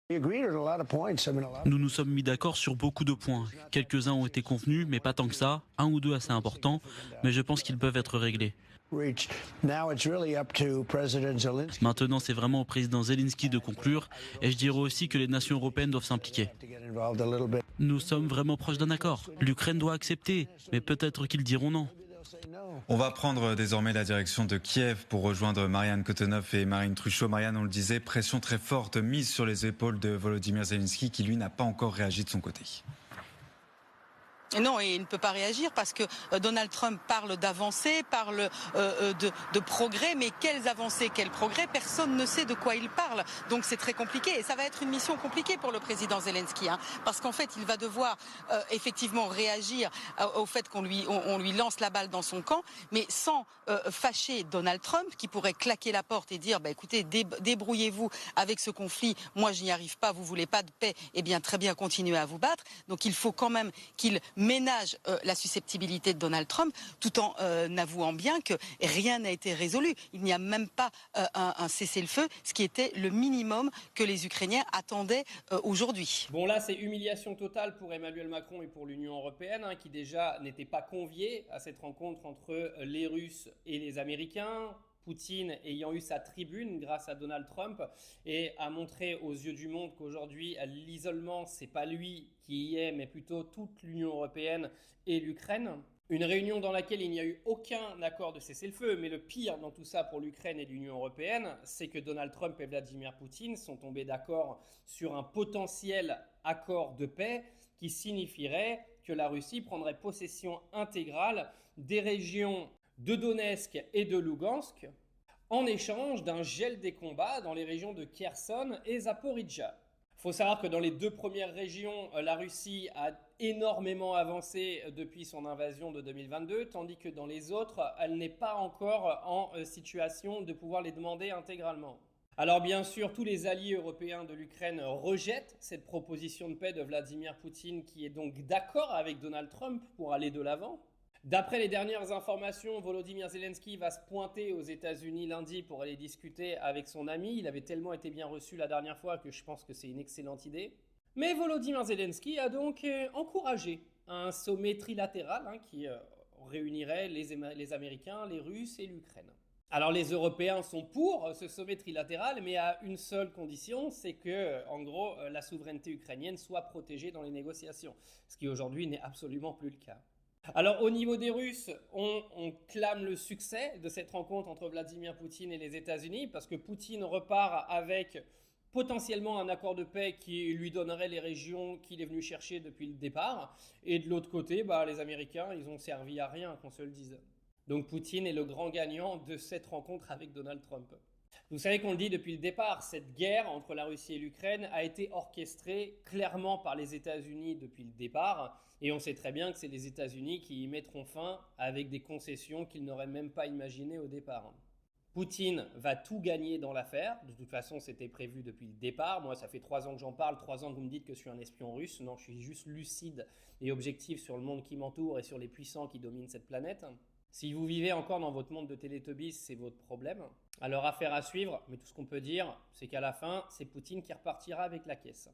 Nous nous sommes mis d'accord sur beaucoup de points. Quelques-uns ont été convenus, mais pas tant que ça. Un ou deux assez importants, mais je pense qu'ils peuvent être réglés. Maintenant, c'est vraiment au président Zelensky de conclure, et je dirais aussi que les nations européennes doivent s'impliquer. Nous sommes vraiment proches d'un accord. L'Ukraine doit accepter, mais peut-être qu'ils diront non. On va prendre désormais la direction de Kiev pour rejoindre Marianne Kotonov et Marine Truchot. Marianne, on le disait, pression très forte mise sur les épaules de Volodymyr Zelensky qui, lui, n'a pas encore réagi de son côté. Non, et il ne peut pas réagir parce que Donald Trump parle d'avancées, parle de progrès, mais quelles avancées, quels progrès, personne ne sait de quoi il parle. Donc c'est très compliqué et ça va être une mission compliquée pour le président Zelensky, parce qu'en fait il va devoir effectivement réagir au fait qu'on lui lance la balle dans son camp, mais sans fâcher Donald Trump qui pourrait claquer la porte et dire écoutez, débrouillez-vous avec ce conflit, moi je n'y arrive pas, vous voulez pas de paix, eh bien très bien, continuez à vous battre. Donc il faut quand même qu'il ménage la susceptibilité de Donald Trump tout en avouant bien que rien n'a été résolu. Il n'y a même pas un cessez-le-feu, ce qui était le minimum que les Ukrainiens attendaient aujourd'hui. Bon là c'est humiliation totale pour Emmanuel Macron et pour l'Union européenne qui déjà n'étaient pas conviés à cette rencontre entre les Russes et les Américains. Poutine ayant eu sa tribune grâce à Donald Trump et a montré aux yeux du monde qu'aujourd'hui l'isolement c'est pas lui qui y est mais plutôt toute l'Union européenne et l'Ukraine. Une réunion dans laquelle il n'y a eu aucun accord de cessez-le-feu, mais le pire dans tout ça pour l'Ukraine et l'Union européenne, c'est que Donald Trump et Vladimir Poutine sont tombés d'accord sur un potentiel accord de paix qui signifierait que la Russie prendrait possession intégrale des régions de Donetsk et de Lugansk, en échange d'un gel des combats dans les régions de Kherson et Zaporizhzhia. Il faut savoir que dans les deux premières régions, la Russie a énormément avancé depuis son invasion de 2022, tandis que dans les autres, elle n'est pas encore en situation de pouvoir les demander intégralement. Alors bien sûr, tous les alliés européens de l'Ukraine rejettent cette proposition de paix de Vladimir Poutine qui est donc d'accord avec Donald Trump pour aller de l'avant. D'après les dernières informations, Volodymyr Zelensky va se pointer aux États-Unis lundi pour aller discuter avec son ami. Il avait tellement été bien reçu la dernière fois que je pense que c'est une excellente idée. Mais Volodymyr Zelensky a donc encouragé un sommet trilatéral qui réunirait les Américains, les Russes et l'Ukraine. Alors les Européens sont pour ce sommet trilatéral, mais à une seule condition, c'est que, en gros, la souveraineté ukrainienne soit protégée dans les négociations, ce qui aujourd'hui n'est absolument plus le cas. Alors au niveau des Russes, on clame le succès de cette rencontre entre Vladimir Poutine et les États-Unis parce que Poutine repart avec potentiellement un accord de paix qui lui donnerait les régions qu'il est venu chercher depuis le départ. Et de l'autre côté, les Américains, ils ont servi à rien, qu'on se le dise. Donc Poutine est le grand gagnant de cette rencontre avec Donald Trump. Vous savez qu'on le dit depuis le départ, cette guerre entre la Russie et l'Ukraine a été orchestrée clairement par les États-Unis depuis le départ. Et on sait très bien que c'est les États-Unis qui y mettront fin avec des concessions qu'ils n'auraient même pas imaginées au départ. Poutine va tout gagner dans l'affaire. De toute façon, c'était prévu depuis le départ. Moi, ça fait 3 ans que j'en parle, 3 ans que vous me dites que je suis un espion russe. Non, je suis juste lucide et objectif sur le monde qui m'entoure et sur les puissants qui dominent cette planète. Si vous vivez encore dans votre monde de Télétobies, c'est votre problème. Alors affaire à suivre, mais tout ce qu'on peut dire, c'est qu'à la fin, c'est Poutine qui repartira avec la caisse.